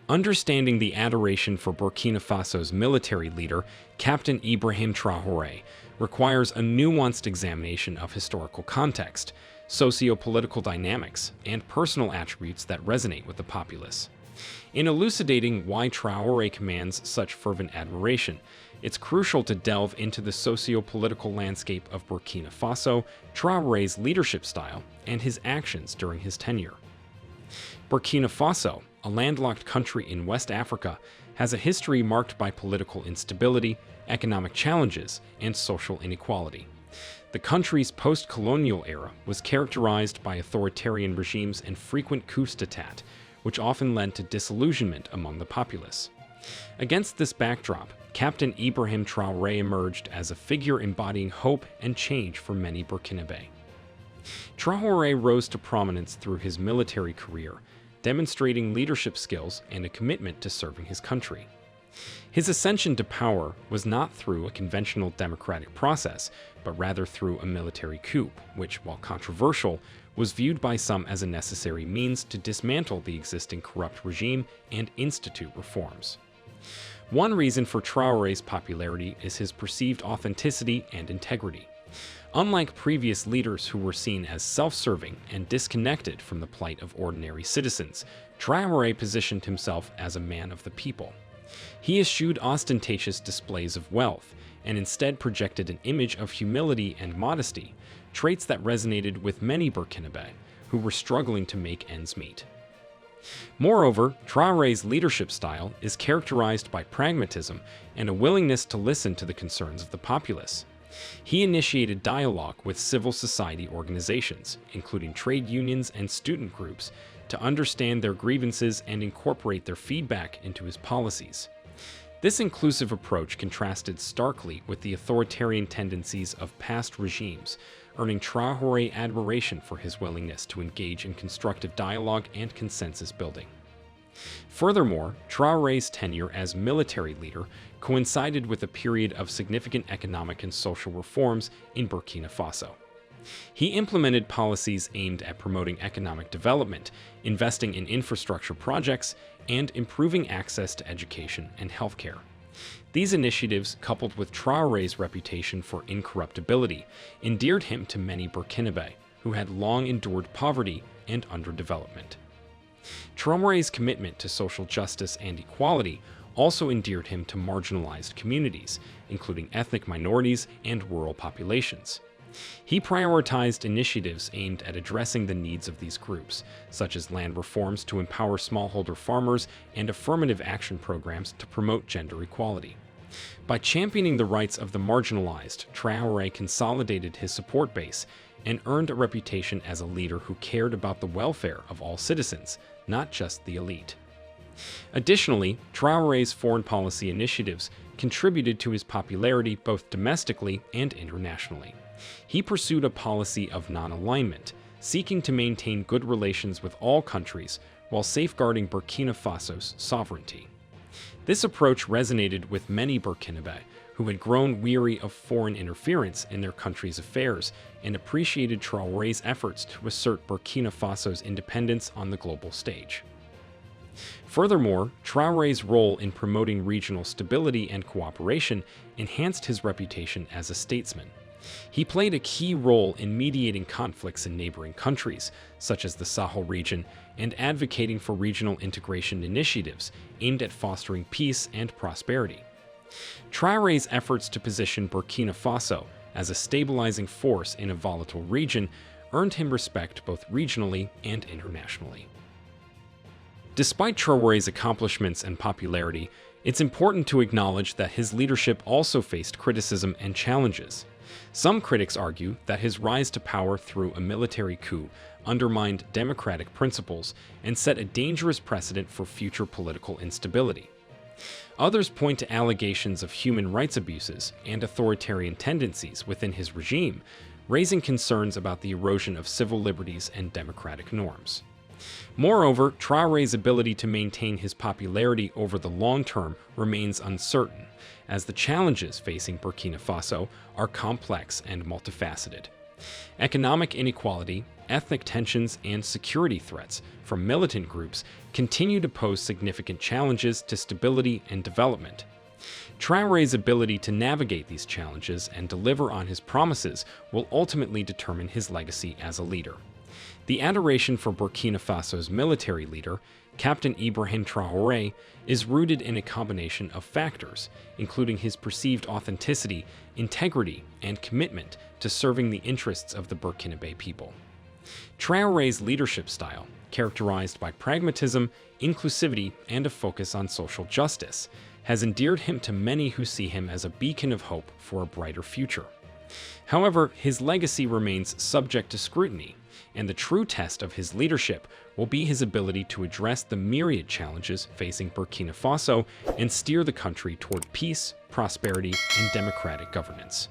Understanding the adoration for Burkina Faso's military leader, Captain Ibrahim Traoré, requires a nuanced examination of historical context, socio-political dynamics, and personal attributes that resonate with the populace. In elucidating why Traoré commands such fervent admiration, it's crucial to delve into the socio-political landscape of Burkina Faso, Traoré's leadership style, and his actions during his tenure. Burkina Faso, a landlocked country in West Africa, has a history marked by political instability, economic challenges, and social inequality. The country's post-colonial era was characterized by authoritarian regimes and frequent coups d'etat, which often led to disillusionment among the populace. Against this backdrop, Captain Ibrahim Traoré emerged as a figure embodying hope and change for many Burkinabé. Traoré rose to prominence through his military career, demonstrating leadership skills and a commitment to serving his country. His ascension to power was not through a conventional democratic process, but rather through a military coup, which, while controversial, was viewed by some as a necessary means to dismantle the existing corrupt regime and institute reforms. One reason for Traoré's popularity is his perceived authenticity and integrity. Unlike previous leaders who were seen as self-serving and disconnected from the plight of ordinary citizens, Traoré positioned himself as a man of the people. He eschewed ostentatious displays of wealth and instead projected an image of humility and modesty, traits that resonated with many Burkinabé who were struggling to make ends meet. Moreover, Traoré's leadership style is characterized by pragmatism and a willingness to listen to the concerns of the populace. He initiated dialogue with civil society organizations, including trade unions and student groups, to understand their grievances and incorporate their feedback into his policies. This inclusive approach contrasted starkly with the authoritarian tendencies of past regimes, earning Traoré admiration for his willingness to engage in constructive dialogue and consensus building. Furthermore, Traoré's tenure as military leader coincided with a period of significant economic and social reforms in Burkina Faso. He implemented policies aimed at promoting economic development, investing in infrastructure projects, and improving access to education and healthcare. These initiatives, coupled with Traoré's reputation for incorruptibility, endeared him to many Burkinabé, who had long endured poverty and underdevelopment. Traoré's commitment to social justice and equality also endeared him to marginalized communities, including ethnic minorities and rural populations. He prioritized initiatives aimed at addressing the needs of these groups, such as land reforms to empower smallholder farmers and affirmative action programs to promote gender equality. By championing the rights of the marginalized, Traoré consolidated his support base and earned a reputation as a leader who cared about the welfare of all citizens, not just the elite. Additionally, Traoré's foreign policy initiatives contributed to his popularity both domestically and internationally. He pursued a policy of non-alignment, seeking to maintain good relations with all countries while safeguarding Burkina Faso's sovereignty. This approach resonated with many Burkinabé who had grown weary of foreign interference in their country's affairs and appreciated Traoré's efforts to assert Burkina Faso's independence on the global stage. Furthermore, Traoré's role in promoting regional stability and cooperation enhanced his reputation as a statesman. He played a key role in mediating conflicts in neighboring countries, such as the Sahel region, and advocating for regional integration initiatives aimed at fostering peace and prosperity. Traoré's efforts to position Burkina Faso as a stabilizing force in a volatile region earned him respect both regionally and internationally. Despite Traoré's accomplishments and popularity, it's important to acknowledge that his leadership also faced criticism and challenges. Some critics argue that his rise to power through a military coup undermined democratic principles and set a dangerous precedent for future political instability. Others point to allegations of human rights abuses and authoritarian tendencies within his regime, raising concerns about the erosion of civil liberties and democratic norms. Moreover, Traoré's ability to maintain his popularity over the long term remains uncertain, as the challenges facing Burkina Faso are complex and multifaceted. Economic inequality, ethnic tensions, and security threats from militant groups continue to pose significant challenges to stability and development. Traoré's ability to navigate these challenges and deliver on his promises will ultimately determine his legacy as a leader. The adoration for Burkina Faso's military leader, Captain Ibrahim Traoré, is rooted in a combination of factors, including his perceived authenticity, integrity, and commitment to serving the interests of the Burkinabé people. Traoré's leadership style, characterized by pragmatism, inclusivity, and a focus on social justice, has endeared him to many who see him as a beacon of hope for a brighter future. However, his legacy remains subject to scrutiny, and the true test of his leadership will be his ability to address the myriad challenges facing Burkina Faso and steer the country toward peace, prosperity, and democratic governance.